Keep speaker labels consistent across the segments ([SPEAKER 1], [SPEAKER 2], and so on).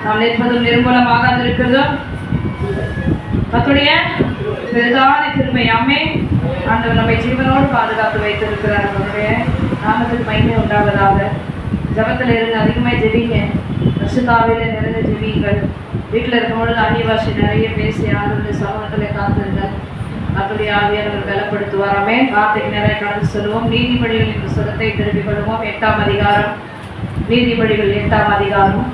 [SPEAKER 1] நாம் நிற்பதும் நிர்மூலமாக இருக்கிறதும் கர்த்தருடைய பெரிதான கிருபை. ஆமென். ஆண்டவர் நம்மை ஜீவனோடு பாதுகாத்து வைத்திருக்கிறார். அவருடைய நாமத்துக்கு மகிமை உண்டாவதாக. ஜபத்தில் இருந்து அதிகமாக ஜெபிங்க. பரிசுத்தாவியில நிறைந்த ஜெபிங்கள். வீட்டில் இருக்கும்பொழுது அந்நிய பாஷை நிறைய பேசி ஆண்டவருடைய சமூகத்தில் காத்திருங்க. கர்த்தருடைய ஆவியானவர் பலப்படுத்துவார். ஆமென். வார்த்தைக்கு நிறைய கடந்து சொல்லுவோம். நீதிமொழிகளின் புத்தகத்தை திருப்பிக் கொள்வோம். 8ஆம் அதிகாரம். நீதிமொழிகள் 8ஆம் அதிகாரம்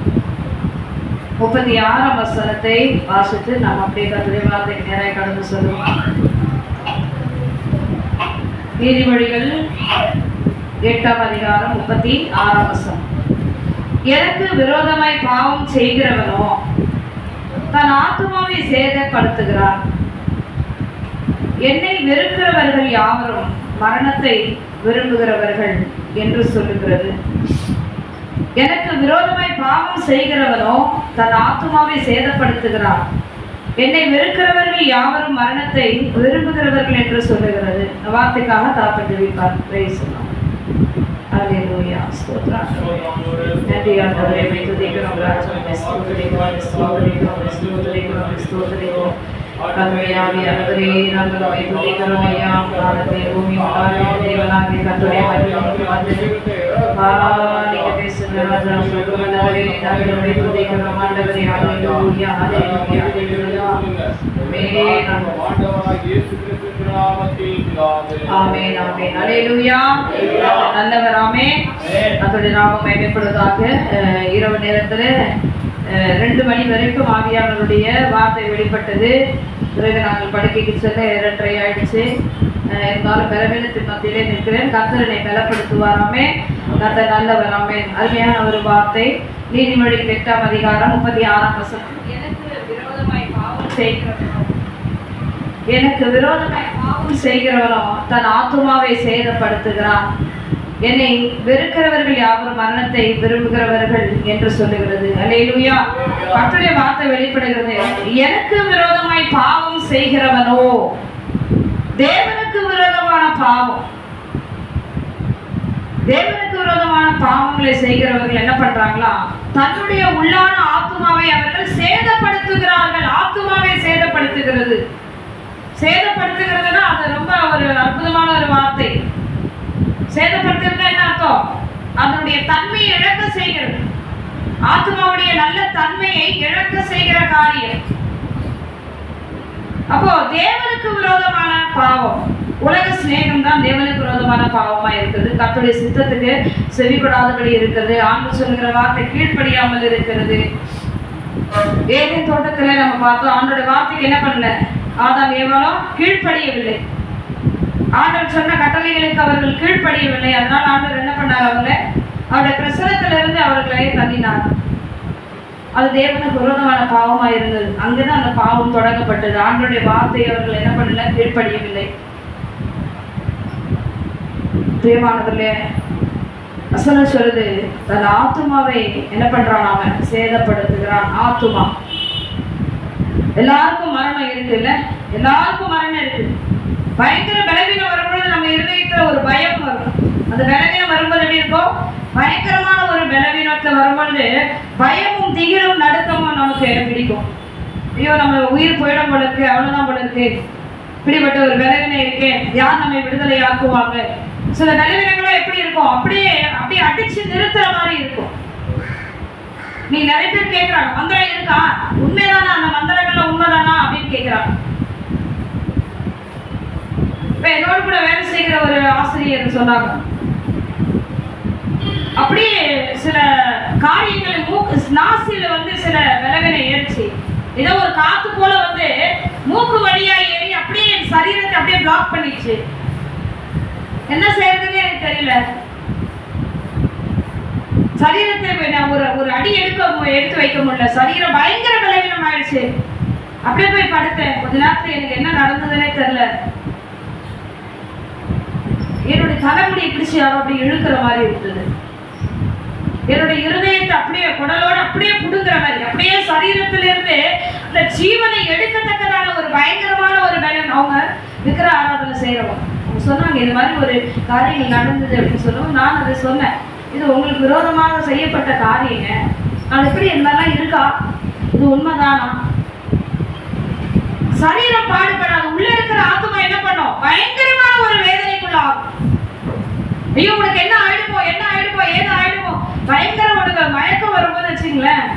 [SPEAKER 1] 36ஆம் வசனத்தை வாசித்து நாம் அப்படியே கர்த்தருடைய வார்த்தைக்கு நிறைய கடந்து சொல்லுவோம். நீதிமொழிகள் 8ஆம் அதிகாரம் 36ஆம் வசனம். எனக்கு விரோதமாய் பாவம் செய்கிறவனோ தன் ஆத்துமாவை சேதப்படுத்துகிறான். என்னை வெறுக்கிறவர்கள் யாவரும் மரணத்தை விரும்புகிறவர்கள் என்று சொல்லுகிறது. எனக்கு விரோதமாய் பாவம் செய்கிறவனோ தன் ஆத்துமாவை சேதப்படுத்துகிறான். என்னை வெறுக்கிறவர்கள் யாவரும் மரணத்தை விரும்புகிறவர்கள் என்று சொல்லுகிறது. வார்த்தைக்காக தாப்பட்டு வைப்பார். Praise the Lord. ஹல்லேலூயா. ஸ்தோத்திரம். நன்றி ஆண்டவரே. துதிக்கிறோம் ராஜா. ஸ்தோத்திரிக்கிறோம். கர்த்தரே நாங்கள் துதிக்கிறோம் ஐயா. வானத்தை பூமி உண்டாக்கிய தேவனாகிய கர்த்தரே நீங்க பேசுகிற ராஜா. சுகமனவரே நாங்கள் துதிக்கிறோம் ஆண்டவரே. ஹல்லேலூயா. ஹல்லேலூயா. ஆமென். ஆமென். ஹல்லேலூயா. நல்லவர். ஆமென். கர்த்தருடைய நாமம் மகிமைப்படுவதாக. இரவு நேரத்தில் 2 மணி வரைக்கும் ஆவியானவருடைய வார்த்தை வெளிப்பட்டது. பிறகு நாங்கள் படுக்கைக்கு செல்ல 2:30 ஆயிடுச்சு. இருந்தாலும் பலவீனத்தின் மத்தியிலே நிற்கிறேன். கர்த்தரனை பலப்படுத்துவாராமே. கர்த்தர் நல்லவராமே. அருமையான ஒரு வார்த்தை. நீதிமொழிகள் 8ஆம் அதிகாரம் 36ஆம் வசனம். எனக்கு விரோதமாய் பாவம் செய்கிறவனோ தன் ஆத்துமாவை சேதப்படுத்துகிறான். என்னை வெறுக்கிறவர்கள் யாவரும் மரணத்தை விரும்புகிறவர்கள் என்று சொல்லுகிறது. அல்லேலூயா. கர்த்தருடைய வார்த்தை வெளிப்படுகிறது. எனக்கு விரோதமாய் பாவம் செய்கிறவனோ, தேவனுக்கு விரோதமான பாவம், தேவனுக்கு விரோதமான பாவங்களை செய்கிறவர்கள் என்ன பண்றாங்களா, தன்னுடைய உள்ளான ஆத்துமாவை அவர்கள் சேதப்படுத்துகிறார்கள். ஆத்துமாவை சேதப்படுத்துகிறது. சேதப்படுத்துகிறதுனா அது ரொம்ப ஒரு அற்புதமான ஒரு வார்த்தை. சேதப்படுத்துறது என்ன அர்த்தம்? அதனுடைய தன்மையை இழக்க செய்கிறது. ஆத்மாவுடைய நல்ல தன்மையை இழக்க செய்கிற காரியம். அப்போ தேவனுக்கு விரோதமான பாவம், உலக சிநேகம் தான் தேவனுக்கு விரோதமான பாவமா இருக்குது. கர்த்தருடைய சித்தத்துக்கு செவிப்படாதபடி இருக்கிறது. ஆண்டு சொல்லுகிற வார்த்தை கீழ்ப்படியாமல் இருக்கிறது. ஏதேன் தோட்டத்துல நம்ம பார்த்தோம், ஆண்டோட வார்த்தைக்கு என்ன பண்ணல, ஆதாம் ஏவாளும் கீழ்ப்படியவில்லை. ஆண்டவர் சொன்ன கட்டளைகளுக்கு அவர்கள் கீழ்ப்படியவில்லை. அதனால் ஆண்டவர் என்ன பண்ணார், அவர்களை அவருடைய பிரசனத்திலிருந்து அவர்களை தள்ளினார். அது தேவனுக்கு விரோதமான பாவமா இருந்தது. அங்குதான் அந்த பாவம் தொடங்கப்பட்டது. ஆண்டவருடைய வார்த்தையை அவர்கள் என்ன பண்ணல, கீழ்ப்படியவில்லை. பிரியமானவர்களே, வசனம் சொல்லுது, தன் ஆத்துமாவை என்ன பண்றான், அவன் சேதப்படுத்துகிறான். ஆத்துமா. எல்லாருக்கும் மரணம் இருக்கு இல்ல, எல்லாருக்கும் மரணம் இருக்கு. பயங்கர பலவீனம் வரும்பொழுது நம்ம இருதயத்துல ஒரு பயம் வரும். அந்த பலவீனம் வரும்போது எப்படி இருக்கும், பயங்கரமான ஒரு பலவீனத்துல வரும்பொழுது பயமும் திகிலும் நடுக்கமும் நமக்கு பிடிக்கும். ஐயோ நம்ம உயிர் போயிடும் போல இருக்கு, அவ்வளவுதான் போல இருக்கு, இப்படிப்பட்ட ஒரு பலவீனம் இருக்கு, யார் நம்மை விடுதலை ஆக்குவாங்க. சில பலவீனங்களும் எப்படி இருக்கும், அப்படியே அடிச்சு நிறுத்துற மாதிரி இருக்கும். நீ நிறைய பேர் கேட்கிறாங்க, மந்திரம் இருக்கா, உண்மைதானா, அந்த மந்திரங்கள்ல உண்மைதானா அப்படின்னு கேட்கிறாங்க. இப்ப என்னோட கூட வேலை செய்கிற ஒரு ஆசிரியர் சொன்னாங்க, அப்படியே சில காரியங்களை நாசில சில விலவினை ஏறிச்சு, ஏதோ ஒரு காத்து போல மூக்கு வழியா ஏறி அப்படியே சரீரத்தை அப்படியே பிளாக் பண்ணிடுச்சு. என்ன செய்யறதுன்னு எனக்கு தெரியல. சரீரத்தை ஒரு அடி எடுத்து வைக்க முடியல. சரீரம் பயங்கர பலவீனம் ஆயிடுச்சு. அப்படியே போய் படுத்தேன். கொஞ்ச நேரத்துல எனக்கு என்ன நடந்ததுன்னே தெரியல. என்னுடைய தலைமுடியை பிடிச்சி யாரோ அப்படி இழுக்கிற மாதிரி இருந்தது. என்னுடைய இருதயத்தை அப்படியே குடலோட அப்படியே புடுங்குற மாதிரி, அப்படியே சரீரத்திலிருந்து அந்த ஜீவனை எடுக்கத்தக்கதான ஒரு பயங்கரமான ஒரு பலன். அவங்க விக்கிர ஆராதனை செய்யறவங்க அவங்க சொன்னாங்க, இந்த மாதிரி ஒரு காரியங்கள் நடந்தது அப்படின்னு சொல்லுவோம். நான் அதை சொன்னேன், இது உங்களுக்கு விரோதமாக செய்யப்பட்ட காரியங்க, நான் எப்படி இருந்தாலும் இருக்கா? இது உண்மைதானா? சரீரம் பாடுபடாது, உள்ள இருக்கிற ஆத்துமா என்ன பண்ணும்? பயங்கரமான ஒரு வேதனைக்குள்ள ஆகும். ஐயோ உனக்கு என்ன ஆயிடுமோ, என்ன ஆயிடுமோ, ஏதோ ஆயிடுமோ, பயங்கர உனக்கு மயக்கம் வரும்போது வச்சுங்களேன்,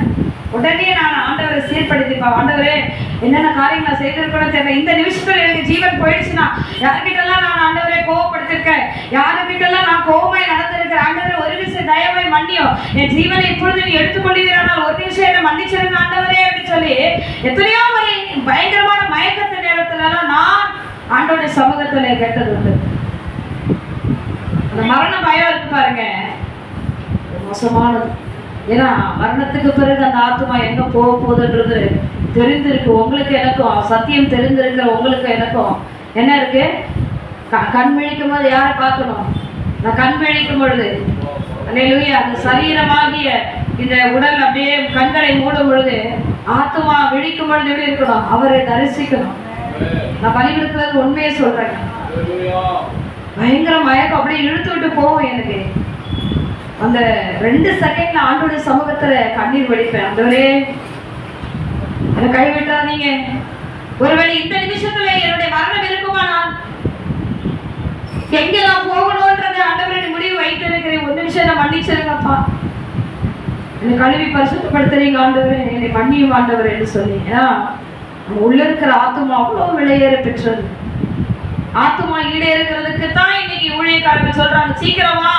[SPEAKER 1] உடனே நான் ஆண்டவரை சீர்படுத்திப்பா, ஆண்டவரே என்னென்ன காரியம் நான் செய்திருக்கணும் தெரியல, இந்த நிமிஷத்துல எனக்கு ஜீவன் போயிடுச்சுன்னா யாருக்கிட்டெல்லாம் நான் ஆண்டவரை கோவப்படுத்திருக்கேன், யாருக்கிட்டெல்லாம் நான் கோவமாய் நடந்திருக்கிறேன், ஆண்டவரை ஒரு நிமிஷம் தயவாய் மன்னியோ, என் ஜீவனை இப்பொழுது நீ எடுத்துக்கொள்ளுகிறானால் ஒரு நிமிஷம் என்ன மன்னிச்சிருங்க ஆண்டவரே அப்படின்னு சொல்லி எத்தனையோ ஒரு பயங்கரமான மயக்கத்து நேரத்துல எல்லாம் நான் ஆண்டவருடைய சமூகத்துல கேட்டது உண்டு. அந்த மரண பயம் இருக்கு பாருங்க, மோசமானது. ஏன்னா மரணத்துக்கு பிறகு அந்த ஆத்மா எங்க போக போகுதுன்றது தெரிந்திருக்கு உங்களுக்கு எனக்கும், சத்தியம் தெரிந்திருக்கிற உங்களுக்கு எனக்கும். என்ன இருக்கு? கண் விழிக்கும் போது யாரை பார்க்கணும்? நான் கண் விழிக்கும் பொழுது அல்லேலூயா அந்த சரீரமாகிய இந்த உடல் அப்படியே கண்களை மூடும் பொழுது ஆத்மா விழிக்கும் பொழுது எப்படி இருக்கணும்? அவரை தரிசிக்கணும். நான் பலிவிடுக்கிறது உண்மையை சொல்றேன். பயங்கர மயக்கம் அப்படியே இழுத்து விட்டு போவோம். எனக்கு அந்த 2 செகண்ட்ல ஆண்டோடைய சமூகத்துல கண்ணீர் வடிப்பேன். ஆண்டவரே அதை கைவிட்டாதீங்க. ஒருவேளை இந்த நிமிஷத்துல என்னுடைய மரணம் இருக்குமானால் எங்க நான் போகணும்ன்றதை ஆண்டவரை முடிவு வைத்திருக்கிறேன். ஒரு நிமிஷம் நான் மன்னிச்சிருங்கப்பா, என்னை கழுவி பரிசுத்தப்படுத்துறீங்க ஆண்டவரே, என்னை மன்னியும் ஆண்டவரே என்று சொல்லி. ஏன்னா உள்ள இருக்கிற ஆத்துமா அவ்வளவு விலையேற பெற்றது. ஆத்துமா ஈடேறுகிறதுக்கு தான் இன்னைக்கு ஊழியக்காரங்க சொல்றாங்க, சீக்கிரமா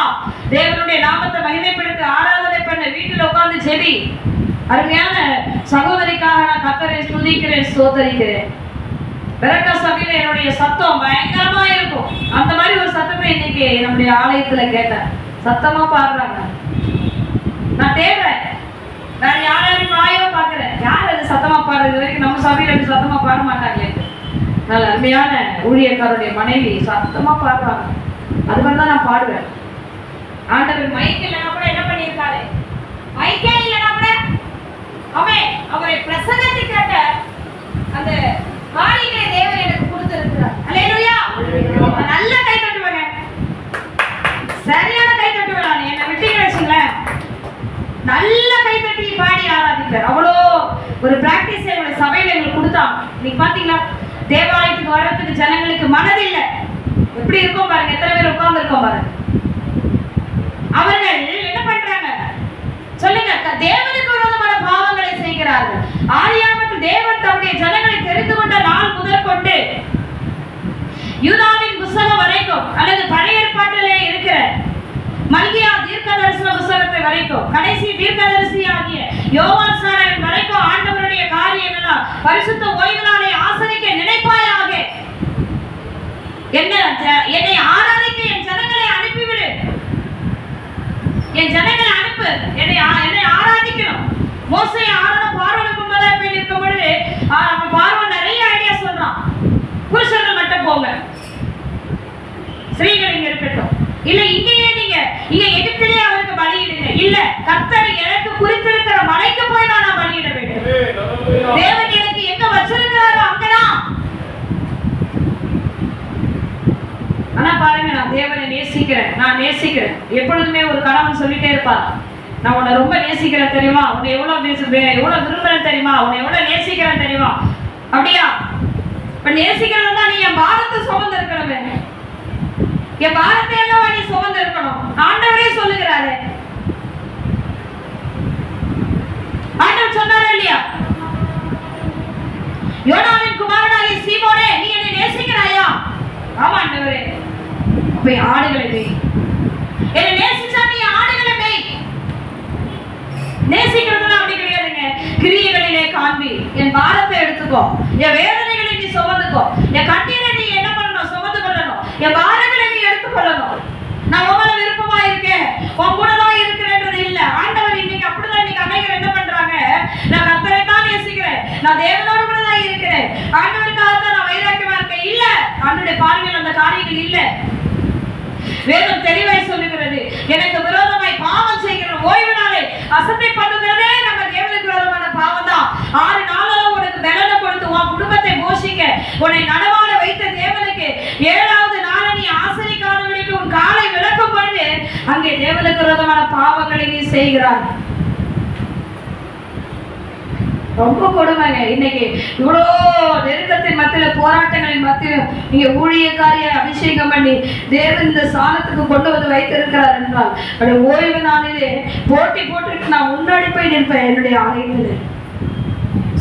[SPEAKER 1] தேவனுடைய நாமத்தை மகிமைப்படுத்த, ஆராதனை பண்ண, வீட்டில் உட்கார்ந்து செவி. அருமையான சகோதரிக்காக நான் கர்த்தரை ஸ்துதிக்கிறேன், ஸ்தோத்தரிக்கிறேன். பெரக்கா சபையில என்னுடைய சத்தம் பயங்கரமா இருக்கும். அந்த மாதிரி ஒரு சத்தத்தை இன்னைக்கு நம்முடைய ஆலயத்துல கேட்டேன். சத்தமா பாடுறாங்க. நான் தேடுறேன், வேற யாரையும் வாயோ பாக்குறேன், யார் அது சத்தமா பாடுறது? வரைக்கும் நம்ம சபையில சத்தமா பாட மாட்டாங்களே. நல்ல அருமையான ஊழியக்காரருடைய மனைவி சத்தமா பாடுறாங்க. அது மாதிரிதான் நான் பாடுவேன். ஆண்டவர் மைக் இல்லைன்னா கூட என்ன பண்ணியிருக்காரு? மைக்கே இல்லைன்னா கூட அவரை பிரசங்கத்தை கேட்ட அந்த காரியங்களை தேவன் எனக்கு கொடுத்திருக்கிறார். அல்லேலூயா. நல்ல கை தட்டுவாங்க, சரியான கை தட்டுவேன். நான் என்னை விட்டீங்கன்னு வச்சுங்களேன், நல்ல கை தட்டி பாடி ஆராதிப்பார். அவ்வளோ ஒரு பிராக்டிஸ் எங்களுடைய சபையில எங்களுக்கு கொடுத்தாங்க. இன்னைக்கு பாத்தீங்களா, தேவாலயத்துக்கு வர்றதுக்கு ஜனங்களுக்கு மனதில்லை. எப்படி இருக்கும் பாருங்க, எத்தனை பேர் உட்கார்ந்து இருக்கோம் பாருங்க. அவர்கள் என்ன பண்றாங்க சொல்லுங்க? தேவனுக்கு விரோதமான பாவங்களை செய்கிறார்கள். ஆதியாகமத்தில் தேவன் தம்முடைய ஜனங்களை தெரிந்து கொண்ட நாள் முதல் கொண்டு யூதாவின் புத்தகம் வரைக்கும், அல்லது பழைய ஏற்பாட்டிலே இருக்கிற மல்கியா தீர்க்கதரிசன புத்தகத்தை வரைக்கும், கடைசி தீர்க்கதரிசி ஆகிய யோவான் ஸ்நானகன் வரைக்கும் ஆண்டவருடைய காரியம் எல்லாம் பரிசுத்த ஓய்வு நாளை ஆசரிக்க நினைப்பாயாக, என்னை ஆராதிக்க என் ஜனங்களை அனுப்பிவிடு, என் ஜனங்களை அனுப்பு, என்னை ஆராதிக்கணும். மோசே ஆராதனை பார்வனுக்கு முன்னதாக போய் நிற்கும் பொழுது பார்வன் நிறைய ஐடியா சொல்றான். புருஷர்கள் மட்டும் போங்க, ஸ்திரீகள் இங்க இருக்கட்டும், இல்ல இங்கேயே நீங்க இங்க எகிப்திலே அவருக்கு பலியிடுங்க, இல்ல கர்த்தர் எனக்கு குறித்திருக்கிற மலைக்கு போய் நான் பலியிட வேண்டும். தேவன் எனக்கு எங்க வச்சிருக்கிறாரோ அங்கதான். ஆனா பாருங்க, நான் தேவனை நேசிக்கிறேன், நான் நேசிக்கிறேன். எப்பொழுதுமே ஒரு கணவன் சொல்லிட்டே இருப்பார், நான் உன்னை ரொம்ப நேசிக்கிறேன் தெரியுமா, உன்னை எவ்வளவு விரும்புறேன் தெரியுமா, உன்னை எவ்வளவு நேசிக்கிறேன் தெரியுமா. அப்படியா? இப்ப நேசிக்கிறதா நீ என் பாரத்தை சுமந்து இருக்கணுமே, என் பாரத்தை எல்லாம் நீ சுமந்து இருக்கணும். ஆண்டவரே சொல்லுகிறாரு. ஆண்டவர் சொன்னாரா இல்லையா? யோனாவின் குமாரனாகிய சீமோனே, நீ என்னை நேசிக்கிறாயா? ஆமா ஆண்டவரே. அப்ப ஆடுகளை மேய். என்னை நேசிச்சா நீ ஆடுகளை மேய். நேசிக்கிறதுனா அப்படி கிடையாதுங்க. கிரியைகளிலே காண்பி, என் பாரத்தை எடுத்துக்கோ, என் வேதனைகளை நீ சுமந்துக்கோ, என் கண்ணீரை நீ என்ன பண்ணணும்? சுமந்து கொள்ளணும். என் பாரங்களை நீ எடுத்துக்கொள்ளணும். நான் உங்களை விருப்பமா இருக்கேன், உன் கூட தான் இருக்கிறேன்றது இல்ல. ஆண்டவர் இன்னைக்கு அப்படிதான். இன்னைக்கு அநேகர் என்ன பண்றாங்க? நான் கர்த்தரை தான் நேசிக்கிறேன், நான் தேவனோடு கூட தான் இருக்கிறேன், ஆண்டவருக்காக தான் நான் வைராக்கியமா இருக்கேன். இல்ல, ஆண்டவருடைய பார்வையில் அந்த காரியங்கள் இல்ல. வேதம் தெளிவாய் சொல்லுகிறது, எனக்கு விரோதமாய் பாவம் செய்கிற ஓய்வு நாளை அசட்டை பண்ணுகிறதே நம்ம தேவனுக்கு விரோதமான பாவம் தான். 6 நாளும் உனக்கு பலனை கொடுத்து உன் குடும்பத்தை போஷிக்க உன்னை நடமாட வைத்த தேவனுக்கு 7வது நாளை நீ ஆசரிக்காதபடிக்கு உன் காலை விளக்கும் பொழுது அங்கே தேவனுக்கு விரோதமான பாவங்களை நீ செய்கிறாய். ரொம்ப கொடுமைங்க. இன்னைக்கு இவ்வளோ நெருக்கத்தின் மத்தியில, போராட்டங்களின் மத்தியில நீங்க ஊழியக்காரிய அபிஷேகம் பண்ணி தேவன் இந்த ஸ்தானத்துக்கு கொண்டு வந்து வைத்திருக்கிறார் என்றால், அப்படி ஓய்வு நாளிலே போட்டி போட்டுட்டு நான் முன்னாடி போய் நிற்பேன். என்னுடைய ஆலயத்தில்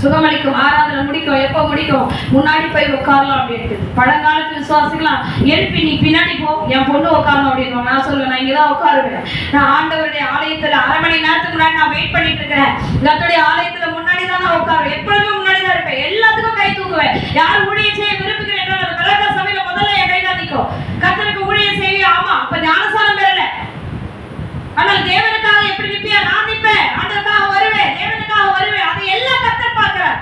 [SPEAKER 1] சுகமளிக்கும் ஆராதனை முடிக்கும், எப்போ முடிக்கும், முன்னாடி போய் உட்காரலாம் அப்படின்ட்டு. பழங்காலத்து விசுவாசிக்கலாம் எழுப்பி நீ பின்னாடி போ, என் பொண்ணு உட்காரணும் அப்படின்னு. நான் சொல்லுவேன், நான் இங்கதான் உட்காருவேன். நான் ஆண்டவருடைய ஆலயத்துல அரை மணி நேரத்துக்கு முன்னாடி நான் வெயிட் பண்ணிட்டு இருக்கிறேன். கர்த்தருடைய ஆலயத்துல முன்னாடி தான் நான் உட்காருவேன். எப்பொழுதும் முன்னாடி தான் இருப்பேன். எல்லாத்துக்கும் கை தூக்குவேன். யார் ஊழியம் செய்ய விரும்புகிறேன் அந்த கலக சபையில முதல்ல என் கை தான் நிற்கும். கர்த்தருக்கு ஊழியம் செய்ய. ஆமா, அப்ப ஞானசானம் பெறல, ஆனால் தேவனுக்காக எப்படி நிற்பியா? நான் நிற்பேன். ஆண்டவருக்காக வருவேன், தேவனுக்காக வருவேன். அது எல்லாம் கர்த்தர் பார்க்கிறார்.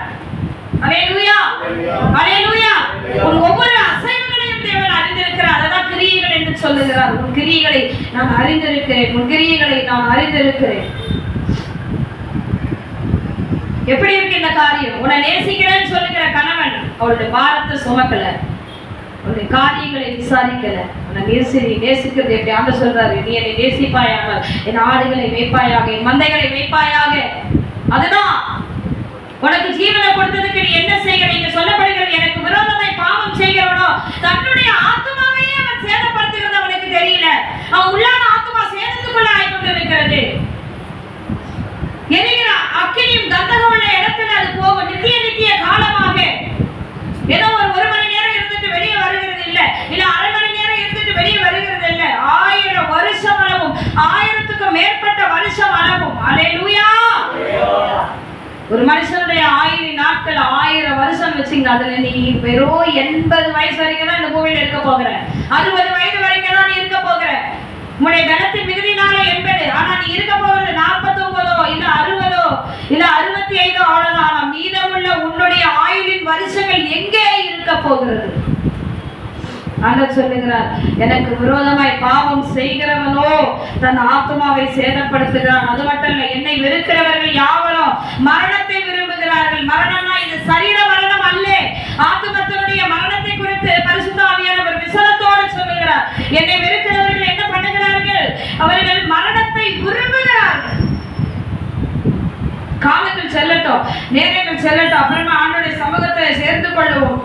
[SPEAKER 1] அல்லேலூயா, அல்லேலூயா. ஒவ்வொரு அசைவுகளையும் தேவன் அறிந்திருக்கிறார். அதான் கிரியைகள் என்று சொல்லுகிறார். உன் கிரியைகளை நான் அறிந்திருக்கிறேன், உன் கிரியைகளை நான் அறிந்திருக்கிறேன். எப்படி இருக்கு இந்த காரியம்? உன்னை நேசிக்கிறேன்னு சொல்லுகிற கணவன் அவளுடைய பாரத்தை சுமக்கல, உன்னுடைய காரியங்களை விசாரிக்கல. உன்னை நேசிக்கிறது எப்படி? ஆண்டவர் சொல்றாரு, நீ என்னை நேசிப்பாயாக, என் ஆடுகளை மேய்ப்பாயாக, என் மந்தைகளை மேய்ப்பாயாக. அதுதான் உனக்கு ஜீவனை கொடுத்ததுக்கு நீ என்ன செய்கிற? இங்க சொல்லப்படுகிறது, எனக்கு விரோதமாய் பாவம் செய்கிறவனோ தன்னுடைய ஆத்மாவையே அவன் சேதப்படுத்துகிறது அவனுக்கு தெரியல. அவன் உள்ளான ஆத்மா சேதத்துக்குள்ள ஆகிக்கொண்டிருக்கிறது. எரிகிற அக்கினியும் கந்தகம் உள்ள இடத்துல அது போகும் நித்திய காலமாக. ஏதோ ஒரு மணி நேரம் இருந்துட்டு வெளியே வருகிறது இல்ல, இல்ல அரை மணி நேரம் இருந்துட்டு வெளியே வருகிறது இல்ல. 1000 வருஷம் அளவும், 1000க்கும் மேற்பட்ட வருஷம் அளவும். அல்லேலூயா. ஒரு மனுஷனுடைய 1000 நாட்கள் 1000 வருஷம் வச்சுங்க. அதுல நீ வெறும் 80 வயசு வரைக்கும் தான் இந்த பூமியில இருக்க போகிற. 60 வயது வரைக்கும் தான் நீ இருக்க போகிற. உன்னுடைய பலத்தின் மிகுதினால 80. ஆனா நீ இருக்க போகிறது 49 இல்ல 60 இல்ல 65 அவ்வளவுதான். ஆனா மீதமுள்ள உன்னுடைய ஆயுளின் வருஷங்கள் எங்கே இருக்க போகிறது? ஆண்டவர் சொல்லுகிறார், எனக்கு விரோதமாய் பாவம் செய்கிறவனோ தன் ஆத்மாவை சேதப்படுத்துகிறான். அது மட்டும் இல்ல, என்னை வெறுக்கிறவர்கள் யாவரும் மரணத்தை விரும்புகிறார்கள். மரணம்னா இது சரீர மரணம் அல்ல, ஆத்மத்தினுடைய மரணத்தை குறித்து பரிசுத்த ஆவியானவர் விசனத்தோடு சொல்லுகிறார். என்னை வெறுக்கிறவர்கள் என்ன பண்ணுகிறார்கள்? அவர்கள் மரணத்தை விரும்புகிறார்கள். காலங்கள் செல்லட்டும், நேரங்கள் செல்லட்டும், அப்புறமா ஆண்டவருடைய சமூகத்தை சேர்ந்து கொள்ளுவோம்.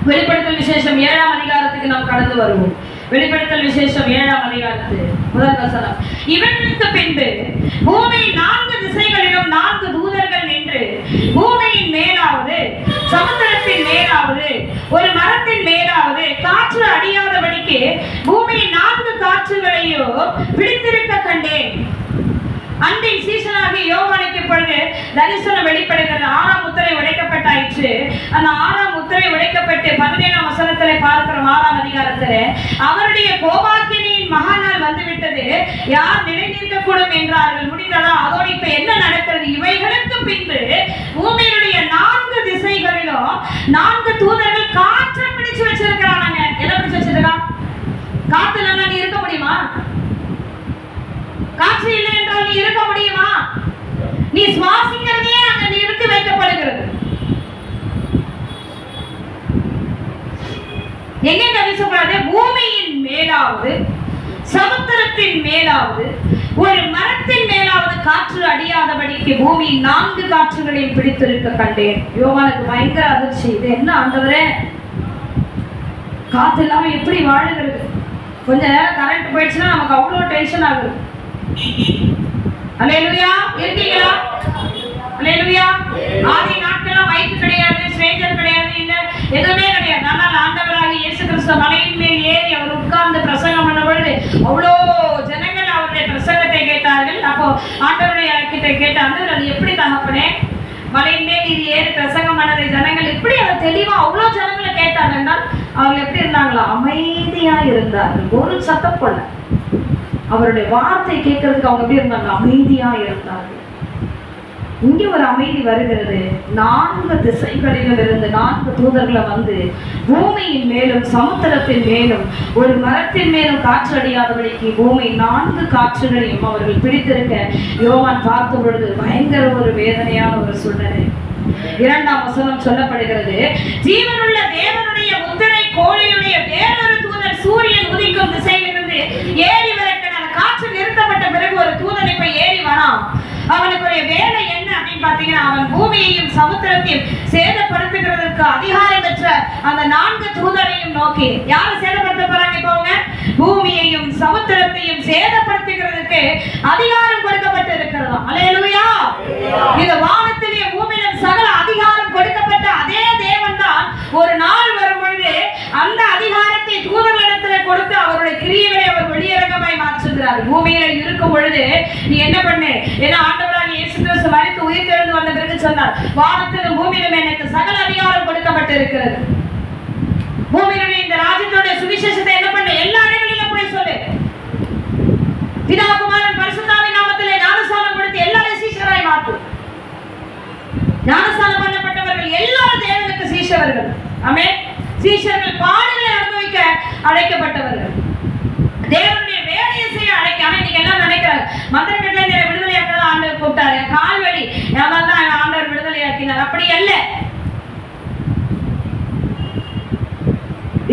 [SPEAKER 1] வெளிப்படுத்தல் விசேஷம் 7ஆம் அதிகாரத்துக்கு நாம் கடந்து வருவோம். வெளிப்படுத்தல் விசேஷம் 7ஆம் அதிகாரத்து முதல் வசனம். இவர்களுக்கு பின்பு பூமியின் 4 திசைகளிலும் 4 தூதர்கள் நின்று பூமியின் மேலாவது, சமுத்திரத்தின் மேலாவது, ஒரு மரத்தின் மேலாவது காற்று அடியாதபடிக்கு பூமியின் 4 காற்றுகளையோ பிடித்திருக்க கண்டேன். அன்பின் சீசனாகிய யோவானுக்கு இப்பொழுது தரிசனம் வெளிப்படுகிறது. 6ஆம் முத்திரை உடைக்கப்பட்டாயிற்று. அந்த 6ஆம் முத்திரை உடைக்கப்பட்டு 17ஆம் வசனத்திலே பார்க்கிறோம். 6ஆம் அதிகாரத்திலே அவருடைய கோபாக்கினியின் மகாநாள் வந்துவிட்டது, யார் நிலை நிற்கக்கூடும் என்றார்கள். முடிந்ததா? அதோடு இப்ப என்ன நடக்கிறது? இவைகளுக்கு பின்பு பூமியினுடைய 4 திசைகளிலும் 4 தூதர்கள் காற்றை பிடிச்சு வச்சிருக்கிறாங்க. எதை பிடிச்சு வச்சிருக்கான்? காத்துல நீ இருக்க முடியுமா? காற்று இல்லை என்றால் நீ இருக்க முடியுமா? நீ சுவாசிக்கிறதே அங்க நிறுத்தி வைக்கப்படுகிறது. எங்க வீசக்கூடாது? பூமியின் மேலாவது, சமுத்திரத்தின் மேலாவது, ஒரு மரத்தின் மேலாவது காற்று அடியாதபடிக்கு பூமியின் 4 காற்றுகளையும் பிடித்திருக்க கண்டேன். யோவானுக்கு பயங்கர அதிர்ச்சி. இது என்ன ஆண்டவரே, காத்து இல்லாம எப்படி வாழுகிறது? கொஞ்ச நேரம் கரண்ட் போயிடுச்சுன்னா நமக்கு அவ்வளவு டென்ஷன் ஆகுது. அல்லேலூயா. இருக்கீங்களா? அல்லேலூயா. ஆதி நாட்கள்லாம் மைக்கு கிடையாது, ஸ்ட்ரேஞ்சர் கிடையாது, இல்ல எதுவுமே கிடையாது. ஆனால் ஆண்டவராகிய இயேசு கிறிஸ்து மலையின் மேல் ஏறி அவர் உட்கார்ந்து பிரசங்கம் பண்ண பொழுது அவ்வளோ ஜனங்கள் அவருடைய பிரசங்கத்தை கேட்டார்கள். அப்போ ஆண்டவருடைய கிட்ட கேட்டாங்க, அது எப்படி தகப்பனே மலையின் மேல் இது ஏறி பிரசங்கம் பண்ணதை ஜனங்கள் எப்படி அதை தெளிவா அவ்வளோ ஜனங்களை கேட்டாங்கன்னா அவங்க எப்படி இருந்தாங்களா? அமைதியா இருந்தார்கள், ஒரு சத்தம் போல. அவருடைய வார்த்தை கேட்கறதுக்கு அவங்க எப்படி இருந்தாங்க? அமைதியா இருந்தார்கள். இங்கே ஒரு அமைதி வருகிறது. 4 திசைகளிலும் இருந்து 4 தூதர்களை வந்து பூமியின் மேலும் சமுத்திரத்தின் மேலும் ஒரு மரத்தின் மேலும் காற்றடியாதபடிக்கு பூமி 4 காற்றுகளையும் அவர்கள் பிடித்திருக்க யோவான் பார்த்த பொழுது பயங்கர ஒரு வேதனையான ஒரு சூழ்நிலை. 2ஆம் வசனம் சொல்லப்படுகிறது, ஜீவனுள்ள தேவனுடைய முத்திரை கோழியுடைய வேறொரு தூதர் சூரியன் உதிக்கும் திசையிலிருந்து ஏறி வரக்கிற காற்று நிறுத்தப்பட்ட பிறகு ஒரு தூதன் இப்ப ஏறி வரான். அவனுக்கு ஒரு வேலை என்ன அப்படின்னு பாத்தீங்கன்னா, அவன் பூமியையும் சமுத்திரத்தையும் சேதப்படுத்துகிறதற்கு அதிகாரம் பெற்ற அந்த 4 தூதரையும் நோக்கி, யாரை சேதப்படுத்த போறாங்க இப்போ அவங்க? பூமியையும் சமுத்திரத்தையும் சேதப்படுத்துகிறதுக்கு அதிகாரம் கொடுக்கப்பட்டு இருக்கிறதா? அல்லேலூயா. இந்த வானத்திலே பூமியிலும் சகல அதிகாரம் கொடுக்கப்பட்ட அதே தேவன் தான் ஒரு நாள் வரும் பொழுது அந்த அதிகாரத்தை தூதர்களிடத்தில் கொடுத்து அவருடைய கிரியைகளை அவர் வெளியரங்கமாய் மாற்றுகிறார். பூமியில இருக்கும் பொழுது நீ என்ன பண்ணு? ஏன்னா ஆண்டவராகிய இயேசு கிறிஸ்து மரித்து உயிர்த்தெழுந்து வந்த பிறகு சொன்னார், வானத்திலும் பூமியிலும் எனக்கு சகல அதிகாரம் கொடுக்கப்பட்டு இருக்கிறது. பூமியினுடைய இந்த ராஜ்யத்தோட சுவிசேஷத்தை என்ன பண்ண? எல்லா இடங்களிலும் போய் சொல்லு. பிதா குமாரன் பரிசுத்தாவின் நாமத்திலே ஞானஸ்நானம் கொடுத்து எல்லாரையும் சீஷராய் மாற்று. ஞானஸ்நானம் பண்ணப்பட்டவர்கள் எல்லாரும் தேவனுக்கு சீஷர்கள். ஆமென். சீஷர்கள் பாடுகளை அனுபவிக்க அழைக்கப்பட்டவர்கள், தேவனுடைய வேலையை செய்ய அழைக்க. நீங்க எல்லாம் நினைக்கிறாங்க மந்திரக்கட்டில விடுதலையாக்க ஆண்டவர் கூப்பிட்டாரு, கால்வழி தான் ஆண்டவர் விடுதலையாக்கினார். அப்படி அல்ல.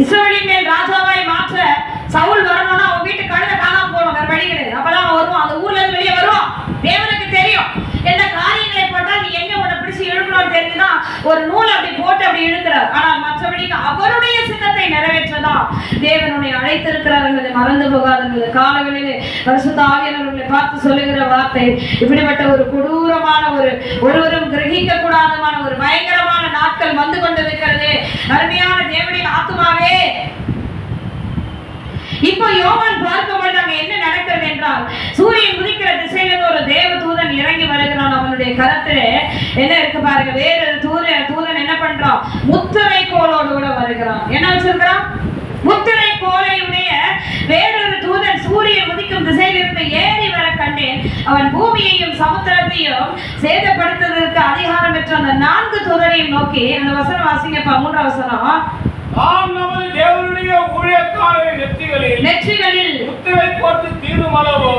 [SPEAKER 1] இஸ்ரவேலின் மேல் ராஜாவாய் மாற்ற சவுல் வரணும்னா அவன் வீட்டு கழுதை காணாம போகணும், வேற வழி கிடையாது. அப்பதான் அவன் வருவான், அந்த ஊர்ல இருந்து வெளியே வருவான். தேவனுக்கு தெரியும் என்ன காரியங்களை போட்டா நீ எங்க உன்னை பிடிச்சி இழுக்கணும்னு தெரிஞ்சுதான் ஒரு நூல் அப்படி போட்டு அப்படி இழுக்கிறார். ஆனால் மற்றபடிக்கு அவருடைய சித்தத்தை நிறைவேற்றதான் தேவனுடைய அழைத்திருக்கிறார் என்பதை மறந்து போகாதது. காலங்களிலே பரிசுத்த ஆவியானவர்களை பார்த்து சொல்லுகிற வார்த்தை, இப்படிப்பட்ட ஒரு கொடூரமான ஒருவரும் கிரகிக்க கூடாதமான ஒரு பயங்கரமான நாட்கள் வந்து கொண்டிருக்கிறது. அருமையான தேவனுடைய ஆத்துமாவே, இப்போ யோவான் பார்க்கும்போது அங்க என்ன நடக்கிறது என்றால், சூரியன் உதிக்கிற திசையிலிருந்து ஒரு தேவ தூதன் இறங்கி வருகிறான். அவனுடைய கரத்திலே என்ன இருக்கு பாருங்க, வேறொரு தூதன் என்ன பண்றான்? முத்திரை கோலோடு கூட வருகிறான். என்ன வச்சிருக்கிறான்? முத்திரை கோலையுடைய வேறொரு தூதன் சூரியன் உதிக்கும் திசையிலிருந்து ஏறி வர கண்டேன். அவன் பூமியையும் சமுத்திரத்தையும் சேதப்படுத்துவதற்கு அதிகாரம் பெற்ற அந்த 4 தூதரையும் நோக்கி, அந்த வசனம் வாசிங்கப்பா, 3ஆம் வசனம்.
[SPEAKER 2] நாம் நமது தேவனுடைய ஊழியக்காரரின் நெற்றிகளில் முத்திரை போட்டு தீரும் அளவு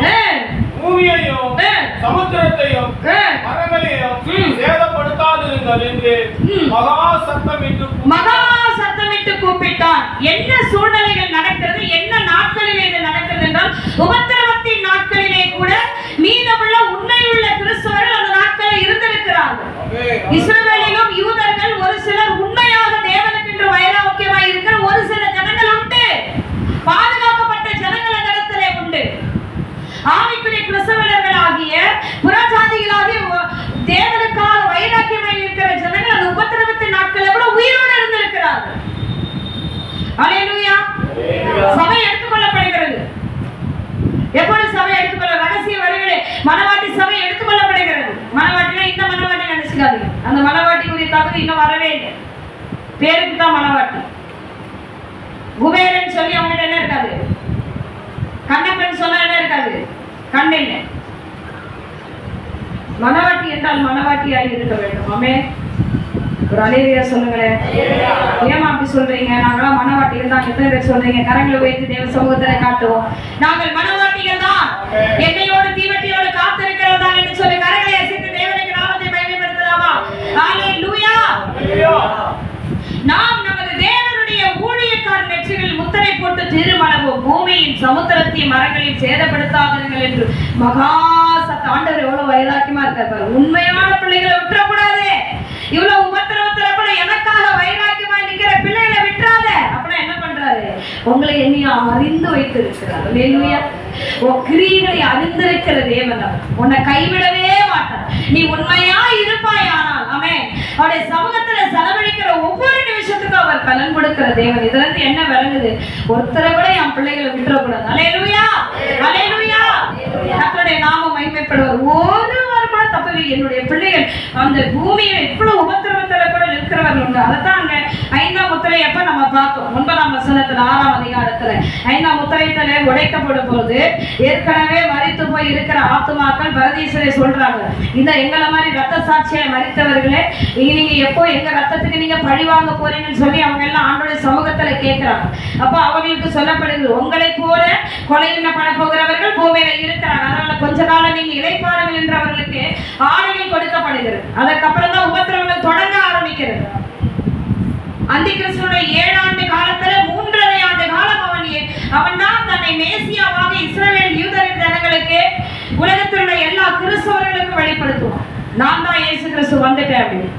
[SPEAKER 2] பூமியையும் சமுத்திரத்தையும் மரங்களையும் சேதப்படுத்தாதிருங்கள் என்று மகா சத்தமிட்டு கூப்பிட்டான். என்ன சூழ்நிலைகள் நடக்கிறது, என்ன நாட்களிலே இது நடக்கிறது என்றால், உபத்திரவத்தின் நாட்களிலே கூட மீதமுள்ள உண்மையுள்ள கிறிஸ்தவர்கள் அந்த நாட்களில் இருந்திருக்கிறார்கள். இஸ்ரவேலிலும் யூதர்கள் ஒரு சிலர் உண்மையாக தேவனுக்கு என்று வைராக்கியமாய் இருக்கிற ஒரு சில ஜனங்கள் உண்டு. பாதுகாக்கப்பட்ட ஜனங்கள் இடத்திலே உண்டு. ஆவிக்குரிய கிறிஸ்தவர்கள் ஆகிய புறஜாதிகளாகிய தேவனுக்காக வைராக்கியமாய் இருக்கிற ஜனங்கள் அந்த உபத்திரவத்தின் நாட்களில் கூட உயிரோடு இருந்திருக்கிறார்கள். அல்லேலூயா. சபை எடுத்துக்கொள்ளப்படுகிறது. எப்பொழுது சபை எடுத்துக்கொள்ள? ரகசிய வருகளே மனவாட்டி சபை எடுத்துக்கொள்ளப்படுகிறது. மனவாட்டினா இந்த மனவாட்டி நினைச்சுக்காதீங்க. அந்த மனவாட்டிக்குரிய தகுதி இன்னும் வரவே இல்லை. பேருக்கு தான் மனவாட்டி. குபேரன் சொல்லி அவங்ககிட்ட என்ன இருக்காது? கண்ணப்பன் சொன்னா என்ன இருக்காது? கண் இல்லை. மனவாட்டி என்றால் மனவாட்டியாய் இருக்க வேண்டும். ஆமே. ஒரு அலேலியா சொல்லுங்களேன். ஏமா அப்படி சொல்றீங்க? நாங்களாம் மனவாட்டிகள் தான். எத்தனை பேர் சொல்றீங்க? கரங்களை உயர்த்தி தேவ சமூகத்திலே காட்டுவோம். நாங்கள் மனவாட்டிகள் தான், என்னையோடு தீவட்டியோடு காத்திருக்கிறதா என்று சொல்லி கரங்களை அசைத்து தேவனுக்கு நாமத்தை மகிமைப்படுத்தலாமா? அல்லேலூயா. நாம் நமது தேவனுடைய ஊழியக்காரர் நெற்றிகளில் முத்திரை போட்டு திருமணவும் பூமியின் சமுத்திரத்தையும் மரங்களையும் சேதப்படுத்தாதீர்கள் என்று மகா சத்த. ஆண்டவர் எவ்வளவு வைராக்கியமா இருக்காரு. உண்மையான பிள்ளைகளை விட்டுறக்கூடாது. இவ்வளவு உபத்திரவத்துல கூட எனக்காக வைராக்கியமா நிக்கிற பிள்ளைகளை விட்டுறாத. அப்படின்னா என்ன பண்றாரு? உங்களை என்னைய அறிந்து வைத்திருக்கிறார். அல்லேலூயா. கிரியைகளை அறிந்திருக்கிற தேவன் உன்னை கைவிடவே மாட்டார். நீ உண்மையா இருப்பாயானால் ஆமென், அவருடைய சமூகத்துல செலவழிக்கிற ஒவ்வொரு நிமிஷத்துக்கும் அவர் பலன் கொடுக்கிற தேவன். இதுல இருந்து என்ன விளங்குது? ஒருத்தரை கூட என் பிள்ளைகளை விட்டுறக்கூடாது. அல்லேலூயா. அல்லேலூயா. கர்த்தருடைய நாமம் மகிமைப்படுவார். ஒருவர் கூட தப்பவே. என்னுடைய பிள்ளைகள் அந்த பூமியில இவ்வளவு உபத்திரவத்துல கூட நிற்கிறவர்கள் உண்டு. அதைத்தான் அங்க 5ஆம் முத்திரை எப்ப நம்ம பார்த்தோம். 9ஆம் வசனத்துல 6ஆம் அதிகாரத்துல 5ஆம் முத்திரையில உடைக்கப்படும் போது ஏற்கனவே மரித்து போய் இருக்கிற ஆத்துமாக்கள் பரதீசரை சொல்றாங்க, இந்த எங்களை மாதிரி ரத்த சாட்சியை மரித்தவர்களே, நீங்க எப்போ எங்க ரத்தத்துக்கு நீங்க பழி வாங்க போறீங்கன்னு சொல்லி அவங்க எல்லாம் ஆண்டோட சமூகத்துல கேட்கிறாங்க. அப்ப அவங்களுக்கு சொல்லப்படுது, உங்களை போல கொலை பண்ண போகிறவர்கள் பூமியில இருக்கிறாங்க, அதனால கொஞ்ச காலம் நீங்க இளைப்பாறுங்கள் என்று அவர்களுக்கு ஆணைகள் கொடுக்கப்படுகிறது. அதற்கப்புறம் தான் உபத்திரவங்கள் தொடங்க ஆரம்பிக்கிறது. அந்தி கிறிஸ்துவோட 7 ஆண்டு காலத்துல 3.5 ஆண்டு காலம் அவன் தான் தன்னை மேசியாவாக இஸ்ரவேல் யூதரின் ஜனங்களுக்கு உலகத்தில் உள்ள எல்லா கிறிஸ்தவர்களுக்கும் வெளிப்படுத்துவான், நான் தான் இயேசு கிறிஸ்து வந்துட்டேன் அப்படின்னு.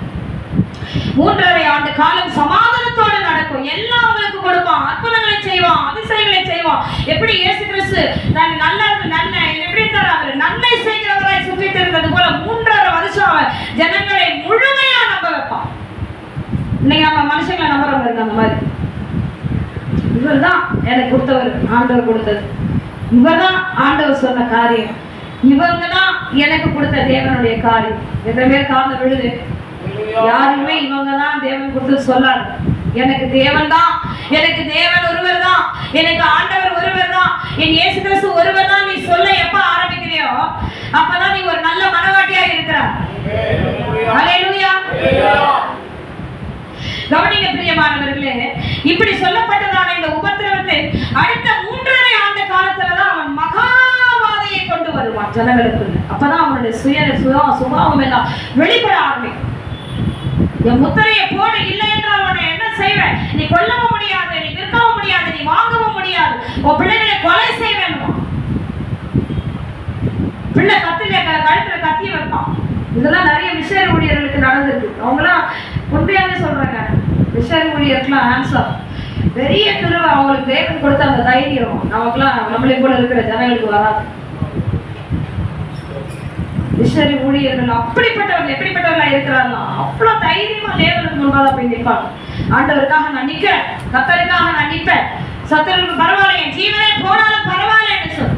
[SPEAKER 2] 3.5 ஆண்டு காலம் சமாதானத்தோடு நடக்கும். எல்லாம் அவங்களுக்கு கொடுப்பான், அற்புதங்களை செய்வான், அதிசயங்களை செய்வான். எப்படி இயேசு கிறிஸ்து நான் நல்ல எப்படி இருந்தார், அவர் நன்மை செய்கிறவராய் சுற்றிட்டு இருந்தது போல 3.5 வருஷம் அவர் ஜனங்களை முழுமையா நம்ப வைப்பான். இன்னைக்கு நம்ம மனுஷங்களை நம்புறவங்க இருக்கு அந்த மாதிரி. இவர் தான் எனக்கு கொடுத்தவர், ஆண்டவர் கொடுத்தது, இவர் தான் ஆண்டவர் சொன்ன காரியம், இவங்க தான் எனக்கு கொடுத்த தேவனுடைய காரியம். எத்தனை பேர் காரணம் விழுது? யாருமே இவங்க தான் தேவன் கொடுத்து சொல்லாது. எனக்கு தேவன் தான், எனக்கு தேவன் ஒருவர் தான், எனக்கு ஆண்டவர் ஒருவர் தான், என் இயேசு கிறிஸ்து ஒருவர் தான் நீ சொல்ல எப்ப ஆரம்பிக்கிறியோ அப்பதான் நீ ஒரு நல்ல மனவாட்டியா இருக்கிறார். ஹல்லேலூயா. கவனிங்க பிரியமானவர்களே, இப்படி சொல்லப்பட்டதான இந்த உபத்திரவத்தை அடுத்த 3.5 ஆண்டு காலத்துலதான் அவன் மகாவாதையை கொண்டு வருவான் ஜனங்களுக்கு. அப்பதான் அவனுடைய சுபாவம் எல்லாம் வெளிப்பட ஆரம்பிக்கும். என் முத்திரையை போடு, இல்லை என்றால் உன்னை என்ன செய்வேன், நீ கொல்லவும் முடியாது, நீ விற்கவும் முடியாது, நீ வாங்கவும் முடியாது, உன் பிள்ளைகளை கொலை செய்வேன். பிள்ளை கத்தில கழுத்துல கத்தி வைப்பான். இதெல்லாம் நிறைய மிஷனரி ஊழியர்களுக்கு நடந்திருக்கு. அவங்களாம் உண்மையாவே சொல்றாங்க, மிஷனரி ஊழியருக்குலாம் ஆன்சர் பெரிய திருவ அவங்களுக்கு தேவன் கொடுத்த அந்த தைரியம் நமக்குலாம் நம்மளை போல இருக்கிற ஜனங்களுக்கு வராது. மிஷனரி ஊழியர்கள் அப்படிப்பட்டவர்கள் எப்படிப்பட்டவர்களா இருக்கிறார்களா, அவ்வளவு தைரியமா தேவனுக்கு முன்பாக போய் நிற்பாங்க. ஆண்டவருக்காக நான் நிக்கிறேன், கர்த்தருக்காக நான் நிற்பேன், சத்துருக்கு பரவாயில்ல, என் ஜீவனே போனாலும் பரவாயில்ல சொல்லு.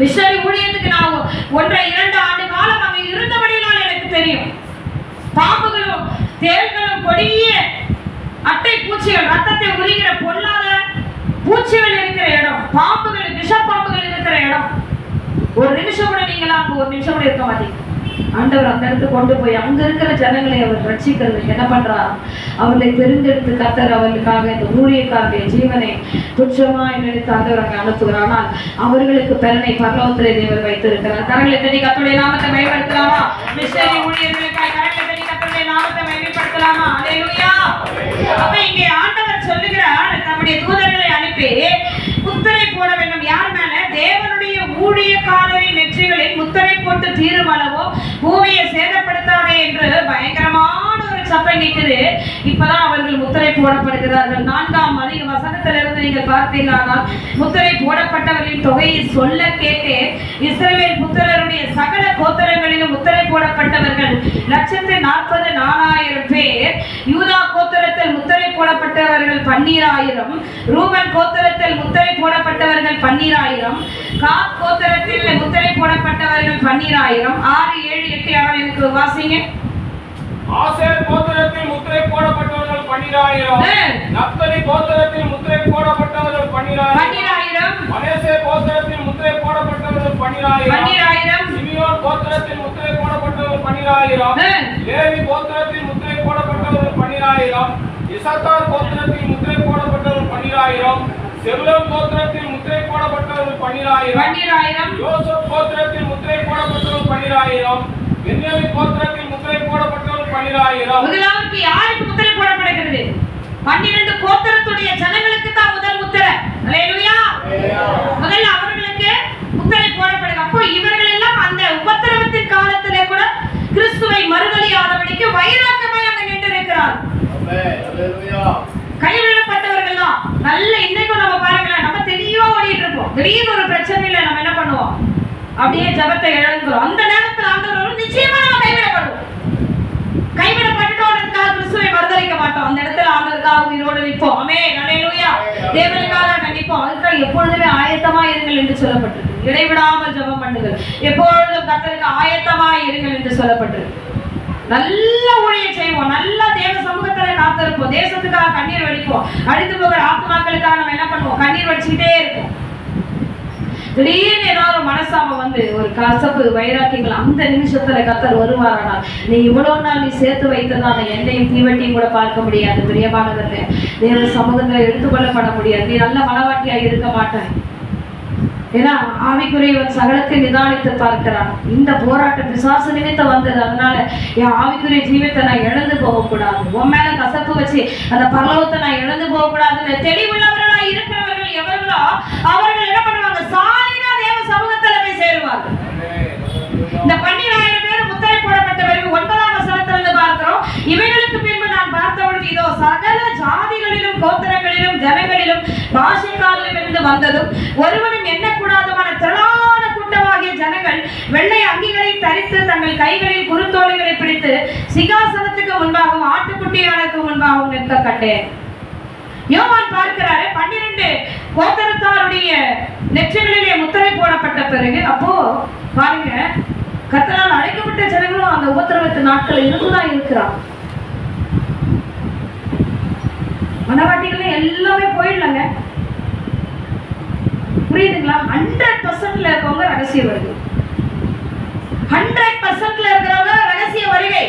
[SPEAKER 2] மிஷனரி ஊழியத்துக்கு நான் 1.5 ஆண்டு காலம் அங்க இருந்தபடினால் எனக்கு தெரியும். பாம்புகளும் தேள்களும் கொடிய அட்டை பூச்சிகள், ரத்தத்தை உரிகிற பொல்லாத பூச்சிகள் இருக்கிற இடம், பாம்புகள் விஷ பாம்புகள் இருக்கிற இடம். ஒரு நிமிஷம் கூட நீங்களா அங்க ஒரு நிமிஷம் கூட இருக்க மாட்டீங்க. ஆண்டவர் அந்த இடத்துக்கு கொண்டு போய் அங்க இருக்கிற ஜனங்களை அவர் ரட்சிக்கிறதுக்கு என்ன பண்றார், அவர்களை தெரிந்தெடுத்து கர்த்தர் அவர்களுக்காக இந்த ஊழியக்காரருடைய ஜீவனை துச்சமா நினைத்து ஆண்டவர் அங்கே அனுப்புகிறார். ஆனால் அவர்களுக்கு பலனை பரலோகத்திலே தேவர் வைத்திருக்கிறார். கரங்களை தண்ணி கர்த்தருடைய நாமத்தை மேம்படுத்தலாமா? மிஷனரி ஊழியர்களுக்காக கரங்களை தண்ணி கர்த்தருடைய நாமத்தை மேம்படுத்தலாமா? அல்லேலூயா. அப்ப இங்கே ஆண்டவர் சொல்லுகிறார், நம்முடைய தூதர்களை அனுப்பி முத்திரை போட வேண்டும். யார் மேல? தேவனுடைய ஊழியக்காரரின் நெற்றிகளில் முத்திரை போட்டு தீருமளவோ பூமியை சேதப்படுத்தாதே என்று பயங்கரமான ஒரு சத்தம் கேட்குது. இப்பதான் அவர்கள் முத்திரை போடப்படுகிறார்கள். 4ஆம் வசனத்திலிருந்து நீங்கள் பார்த்தீர்களானால் முத்திரை போடப்பட்டவர்களின் தொகையை சொல்ல கேட்டு இஸ்ரவேல் புத்திரருடைய சகல கோத்திரங்களிலும் முத்திரை போடப்பட்டவர்கள் 1,44,000 பேர். யூதா கோத்திரத்தில் முத்திரை போடப்பட்டவர்கள் 12,000, ரூபன் கோத்திரத்தில் முத்திரை போடப்பட்டவர்கள் 12,000, காத் கோத்திரத்தில் முத்திரை போடப்பட்டவர்கள் 12,000. 6, 7, 8 யாராவது எனக்கு வாசிங்க.
[SPEAKER 3] ஆசேர் கோத்திரத்தில் முத்திரை போடப்பட்டவர்கள் 12,000, நப்தலி கோத்திரத்தில் முத்திரை போடப்பட்டவர்கள் 12,000, மனேசே கோத்திரத்தில் முத்திரை போடப்பட்டவர்கள் 12,000, சிமியோன் கோத்திரத்தில் முத்திரை போடப்பட்டவர்கள் 12,000, லேவி கோத்திரத்தில் முத்திரை போடப்பட்டவர்கள் 12,000, இசக்கார் கோத்திரத்தில் முத்திரை போடப்பட்டவர்கள் 12,000, செபுலோன் கோத்திரத்தில் முத்திரை போடப்பட்டவர்கள் 12,000, யோசேப் கோத்திரத்தில் முத்திரை போடப்பட்டவர்கள் 12,000, பென்யமீன் கோத்திரத்தில் முத்திரை போடப்பட்டவர்கள் 12,000.
[SPEAKER 2] முதலாவது யாருக்கு முத்திரை போடப்படுகிறது? 12 கோத்திரத்துடைய ஜனங்களுக்கு தான் முதல் முத்திரை. அல்லேலூயா. முதல்ல அவர்களுக்கு முத்திரை போடப்படுகிறது. அப்போ இவர்கள் எல்லாம் அந்த உபத்திரவத்தின் காலத்திலே கூட கிறிஸ்துவை மறுதலியாதபடிக்கு வைராக்கியமாய் அங்க நின்று இருக்கிறார். கைவிடப்பட்டவர்கள் தான் நல்ல. இன்னைக்கும் நம்ம பாருங்களேன், நம்ம தெளிவா ஓடிட்டு இருப்போம். திடீர்னு ஒரு பிரச்சனையில நம்ம என்ன பண்ணுவோம், அப்படியே ஜபத்தை இழந்துரும். அந்த நேரத்தில் ஆண்டவர் நிச்சயமா நம்ம கைவிடப்படுவோம். கைவிடப்பட்டுட்டோன்றதுக்காக கிறிஸ்துவை மறுதலிக்க மாட்டோம். அந்த இடத்துல ஆண்டவருக்காக உயிரோடு நிற்போம். ஆமென். அல்லேலூயா. தேவனுக்காக நிற்போம். அதுக்காக எப்பொழுதுமே ஆயத்தமா இருங்கள் என்று சொல்லப்பட்டிருக்கு. இடைவிடாமல் ஜெபம் பண்ணுங்கள், எப்பொழுதும் கர்த்தருக்கு ஆயத்தமாய் இருங்கள் என்று சொல்லப்பட்டிருக்கு. நல்ல ஊழியம் செய்வோம், நல்ல தேவ சமூகத்துல காத்திருப்போம், தேசத்துக்காக கண்ணீர் வடிப்போம். அழிந்து போகிற ஆத்மாக்களுக்காக நம்ம என்ன பண்ணுவோம், கண்ணீர் வடிச்சுக்கிட்டே இருப்போம். திடீர்னு ஏதாவது மனசாம வந்து ஒரு கசப்பு வைராக்கியங்கள் அந்த நிமிஷத்துல கர்த்தர் வருவாரானால் நீ இவ்வளவு நாள் நீ சேர்த்து வைத்ததான எண்ணெயும் தீவட்டியும் கூட பார்க்க முடியாது. பிரியமானவர்களே, தேவ சமூகத்துல எடுத்துக்கொள்ளப்பட முடியாது. நீ நல்ல மனவாட்டியா இருக்க மாட்டாய். ஏன்னா ஆவிக்குரியவன் சகலத்தை நிதானித்து பார்க்கிறான். இந்த போராட்டம் பிசாசு நிமித்தம் வந்தது. அதனால என் ஆவிக்குரிய ஜீவத்தை நான் இழந்து போகக்கூடாது, உன் மேல கசப்பு வச்சு அந்த பரலோகத்தை நான் இழந்து போகக்கூடாதுன்னு தெளிவுள்ளவர்களா இருக்கிறவர்கள் எவர்களோ அவர்கள் என்ன பண்ணுவாங்க, சாலினா தேவ சமூகத்துல போய் சேருவார்கள். இந்த 12,000 பேர் முத்திரை போடப்பட்ட பிறகு 9ஆம் வசனத்திலிருந்து பார்க்கிறோம். இவைகளுக்கு பின்பு நான் பார்த்தபொழுது இதோ சகல ஜாதிகளிலும் கோத்திரங்களிலும் ஜனங்களிலும் பாஷைக்காரிலும் இருந்து வந்ததும் ஒருவனும் எண்ணக்கூடாதமான திரளான கூட்டமாகிய ஜனங்கள் வெள்ளை அங்கிகளை தரித்து தங்கள் கைகளில் குறுத்தோலைகளை பிடித்து சிங்காசனத்துக்கு முன்பாகவும் ஆட்டுக்குட்டியானுக்கு முன்பாகவும் நிற்க கண்டேன். யோவான் பார்க்கிறாரு 12 கோத்திரத்தாருடைய நெற்றிகளிலே முத்திரை போடப்பட்ட பிறகு அப்போ பாருங்க, கர்த்தரால் அழைக்கப்பட்ட ஜனங்களும் அந்த உபத்திரவத்து நாட்கள் இருந்துதான் இருக்கிறாங்க. மனவாட்டிகளே எல்லாமே போயிடலங்க, புரியுதுங்களா? 100% இருக்கவங்க ரகசிய வருகை, 100% இருக்கிறவங்க ரகசிய வருகை.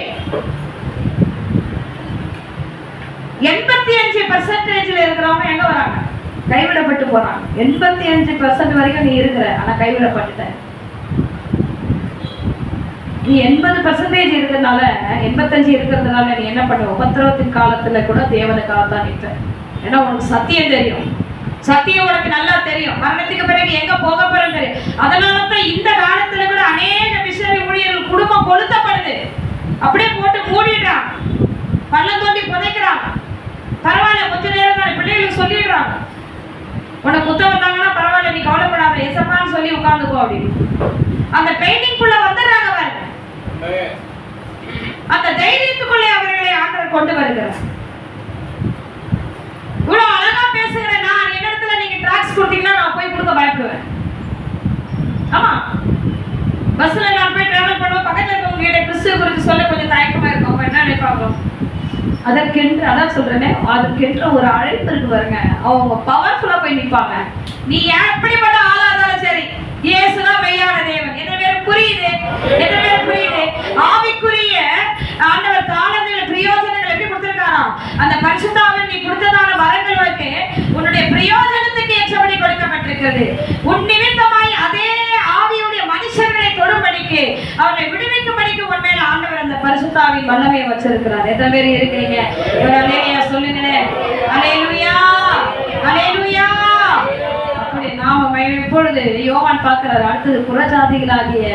[SPEAKER 2] 85% இருக்கிறவங்க எங்க வராங்க? கைவிடப்பட்டு போறாங்க. 85% வரைக்கும் நீ இருக்கிற, ஆனா கைவிடப்பட்டுட்ட. நீ 80% இருக்கிறதுனால 85 இருக்கிறதுனால நீ என்ன பண்ண? உபத்திரவத்தின் காலத்துல கூட தேவனுக்காகத்தான் நிற்ப. ஏன்னா உனக்கு சத்தியம் தெரியும், சத்தியம் உனக்கு நல்லா தெரியும். மரணத்துக்கு பிறகு எங்க போக போறேன்னு தெரியும். அதனாலதான் இந்த காலத்துல கூட அநேக மிஷனரி ஊழியர்கள் குடும்பம் கொளுத்தப்படுது. அப்படியே போட்டு மூடிடுறான், பள்ளம் தோண்டி புதைக்கிறான். பரவாயில்ல, கொஞ்ச நேரம் தான் பிள்ளைகளுக்கு சொல்லிடுறாங்க, உனக்கு குத்த வந்தாங்கன்னா பரவாயில்ல, நீ கவலைப்படாத, எசப்பான்னு சொல்லி உட்கார்ந்துக்கோ அப்படின்னு. அந்த ட்ரைனிங்குள்ள வந்துடுறாங்க பாருங்க. அந்த தைரியத்துக்குள்ளே அவர்களை ஆண்டவர் கொண்டு வருகிறார். இவ்வளவு அழகா பேசுகிறேன் நான். என்னிடத்துல நீங்க ட்ராக்ஸ் கொடுத்தீங்கன்னா நான் போய் கொடுக்க பயப்படுவேன். ஆமா, பஸ்ல நான் போய் டிராவல் பண்ணுவேன், பக்கத்துல இருக்கவங்க கிட்ட கிறிஸ்துவ குறித்து சொல்ல கொஞ்சம் தயக்கமா இருக்கும். அவங்க என்ன நினைப்பாங்க? அதற்கென்று அதான் சொல்றேனே, அதற்கென்று ஒரு அழைப்பு இருக்கு பாருங்க. அவங்க பவர்ஃபுல்லா போய் நிற்பாங்க. நீ எப்படிப்பட்ட ஆளா இருந்தாலும் சரி, இயேசுதான் மெய்யான தேவன். என்ன பேர் புரியுது? என்ன பேர் புரியுது? ஆவிக்குரிய ஆண்டவர் தாளங்கள் பிரயோஜனங்கள் எப்படி கொடுத்திருக்காராம்? அந்த பரிசுத்தாவின் நீ கொடுத்ததான வரங்களுக்கு உன்னுடைய பிரயோஜனத்துக்கு ஏற்றபடி கொடுக்கப்பட்டிருக்கிறது. உன் நிமித்தமாய் அதே ஆவியுடைய மனுஷர்களை தொடும்படிக்கு அவரை விடுவிக்கும்படிக்கு உன் மேல ஆண்டவர் அந்த பரிசுத்தாவின் வல்லமையை வச்சிருக்கிறார். எத்தனை பேர் இருக்கிறீங்க? அல்லேலூயா சொல்லுங்களேன். அல்லேலூயா, அல்லேலூயா. நாம இப்பொழுது யோவான் பார்க்கிறார். அடுத்தது புறஜாதிகளாகிய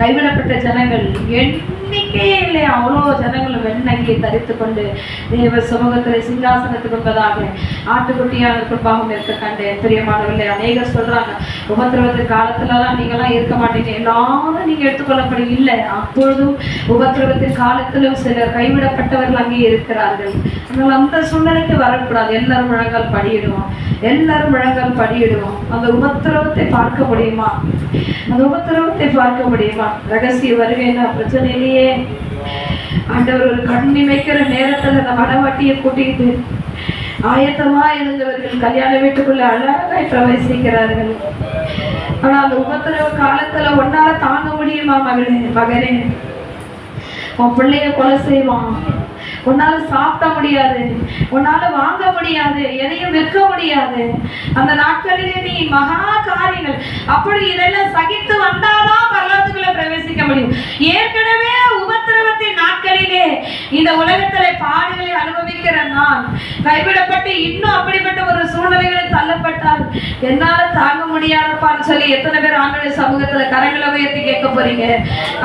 [SPEAKER 2] கைவிடப்பட்ட ஜனங்கள் எண்ணிக்கையே இல்லை, அவ்வளோ ஜனங்களும் வெண்ணங்கியை தரித்து கொண்டு தேவ சமூகத்தில் சிங்காசனத்துக்கு முன்பதாக ஆட்டுக்குட்டியான குடும்பம் இருக்க கண்டேன். பிரியமானவர்களே, அநேகர் சொல்றாங்க உபத்திரவத்து காலத்துலலாம் நீங்களாம் இருக்க மாட்டீங்க, எல்லாரும் நீங்க எடுத்துக்கொள்ளப்படும். இல்லை, அப்பொழுதும் உபத்திரவத்தின் காலத்திலும் சிலர் கைவிடப்பட்டவர்கள் அங்கே இருக்கிறார்கள். அதனால் அந்த சூழ்நிலைக்கு வரக்கூடாது. எல்லாரும் முழங்கால் படியிடுவோம், எல்லாரும் முழங்கால் படியிடுவோம். அந்த உபத்திரவத்தை பார்க்க முடியுமா? அந்த உபத்திரவத்தை பார்க்க முடியுமா? ரகசிய வருகைன்னா பிரச்சனை இல்லையே. ஆண்டவர் ஒரு கண்ணி வைக்கிற நேரத்துல அந்த மனவாட்டியை கூட்டிட்டு ஆயத்தமா இருந்தவர்கள் கல்யாண வீட்டுக்குள்ள அழகாய் பிரவேசிக்கிறார்கள். ஆனா அந்த உபத்திரவ காலத்துல ஒன்னால தாங்க முடியுமா? மகனே, உன் பிள்ளைய கொலை செய்வான், உன்னால சாப்பிட முடியாது, உன்னால வாங்க முடியாது, எதையும் விற்க முடியாது. அந்த நாட்களிலே நீ மகா காரியங்கள். அப்படி இதெல்லாம் சகித்து வந்தாதான் பரலோகத்துக்குள்ள பிரவேசிக்க முடியும். ஏற்கனவே உபத்திரவத்தின் நாட்களிலே இந்த உலகத்திலே பாடுகளை அனுபவிக்கிற நான் கைவிடப்பட்டு இன்னும் அப்படிப்பட்ட ஒரு சூழ்நிலைகளை தள்ளப்பட்டால் என்னால தாங்க முடியாதப்பான்னு சொல்லி எத்தனை பேர் ஆண்டவருடைய சமூகத்துல கரங்களை உயர்த்தி கேட்க போறீங்க?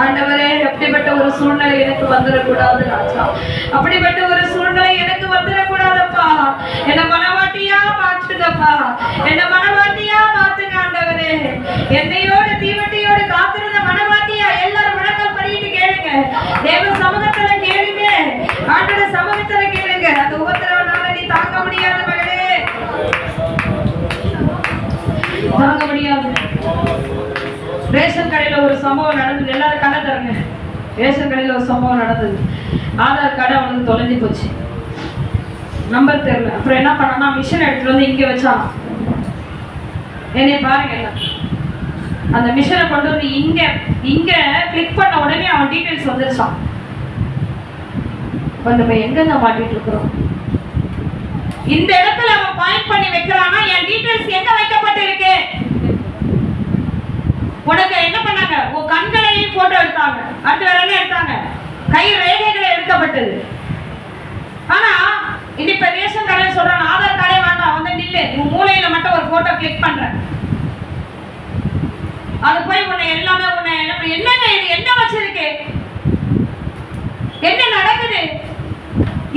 [SPEAKER 2] ஆண்டவரே, எப்படிப்பட்ட ஒரு சூழ்நிலை எனக்கு வந்துடக்கூடாது ராஜா, அப்படிப்பட்ட ஒரு சூழ்நிலை எனக்கு வந்துடக்கூடாதப்பா, என்ன மனவாட்டியா மாற்றுங்கப்பா, என்ன மனவாட்டியா மாத்துங்க ஆண்டவரே. என்னையோடு தீவட்டியோடு காத்திருந்த மனவாட்டியா எல்லாரும் முழங்கால் படிட்டு கேளுங்க, தேவ சமூகத்துல கேளுங்க, ஆண்டோட சமூகத்துல கேளுங்க. அந்த உபத்திரவனால நீ தாங்க முடியாது மகளே, தாங்க முடியாது. ரேஷன் கடையில ஒரு சம்பவம் நடந்தது, எல்லாரும் கண்ணை தரங்க. ரேஷன் கடையில ஒரு சம்பவம் நடந்தது. ஆதார் கார்டு அவனுக்கு தொலைஞ்சி போச்சு, நம்பர் தெரியல. அப்புறம் என்ன பண்ணா, மிஷின் எடுத்துட்டு வந்து இங்க வச்சான். என்னைய பாருங்க, அந்த மிஷினை கொண்டு வந்து இங்க இங்க கிளிக் பண்ண உடனே அவன் டீடைல்ஸ் வந்துருச்சான். நம்ம எங்க மாட்டிட்டு இருக்கிறோம்? இந்த இடத்துல அவன் பாயிண்ட் பண்ணி வைக்கிறானா, என் டீடைல்ஸ் எங்க வைக்கப்பட்டு இருக்கு? உனக்கு என்ன பண்ணாங்க? உன் கண்களையும் போட்டோ எடுத்தாங்க, அடுத்து வேற என்ன எடுத்தாங்க? கை ரேகைகளை எடுக்கப்பட்டது. ஆனா இப்ப ரேஷன் கடையில சொல்றாங்க ஆதார் கார்டே வேண்டாம், வந்து நில்லு, உன் மூளையில மட்டும் ஒரு போட்டோ கிளிக் பண்ற. அது போய் உன்னை எல்லாமே உன்னை என்னங்க இது என்ன வச்சிருக்கு, என்ன நடக்குது?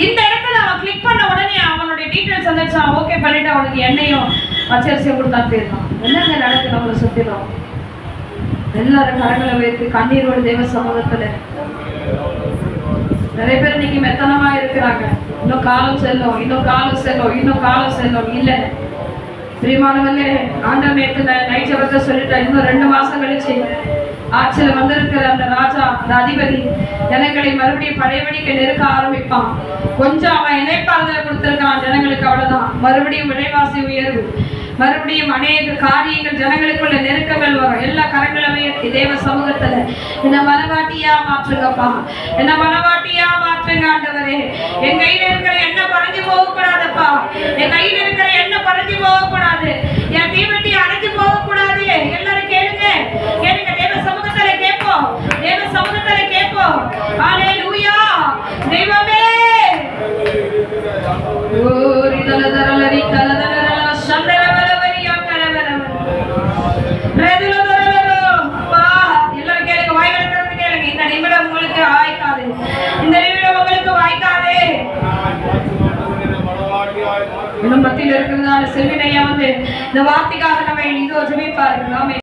[SPEAKER 2] இந்த இடத்துல அவன் கிளிக் பண்ண உடனே அவனுடைய டீடைல்ஸ் வந்துச்சு, ஓகே பண்ணிட்டு அவனுக்கு எண்ணெயும் பச்சரிசியும் கொடுத்தா போயிருந்தான். என்னங்க நடக்குது நம்மளை சுத்திடும்? எல்லாரும் கரங்களை வைத்து கண்ணீரோடு தேவ சமூகத்துல நிறைய பேர் இன்னைக்கு மெத்தனமா இருக்கிறாங்க. இன்னும் காலம் செல்லும், இன்னும் காலம் செல்லும், இன்னும் காலம் செல்லும். இல்ல பிரியமானவர்களே, ஆண்டவர் நேற்று நைட் ஜெபத்தை சொல்லிட்டா, இன்னும் 2 மாசம் கழிச்சு ஆட்சியில வந்திருக்கிற அந்த ராஜா, அந்த அதிபதி ஜனங்களை மறுபடியும் பழையபடிக்கு நெருக்க ஆரம்பிப்பான். கொஞ்சம் அவன் இணைப்பாளர்களை கொடுத்திருக்கான் ஜனங்களுக்கு, அவ்வளவுதான். மறுபடியும் விலைவாசி உயர்வு, மறுபடியும் அநேக காரியங்கள், ஜனங்களுக்குள்ள நெருக்கங்கள் வரும். எல்லா கரங்களுமே தேவ சமூகத்துல என்ன மனவாட்டியா மாற்றுங்கப்பா, என்ன மனவாட்டியா மாற்றுங்க ஆண்டவரே. என் கையில இருக்கிற எண்ணெய் பறஞ்சு போகக்கூடாதுப்பா, என் கையில இருக்கிற எண்ணெய் பறஞ்சு போகக்கூடாது, என் தீவட்டி அணைஞ்சு போகக்கூடாது. எல்லாரும் கேளுங்க, கேளுங்க, தேவ சமூகத்துல கேட்போம், தேவ சமூகத்துல கேட்போம். ஹல்லேலூயா. தெய்வமே மத்தியில் இருக்கிறதால செல்வினையா வந்து இந்த வார்த்தைக்காக நம்ம இதோ ஜெபிப்பார்கள்.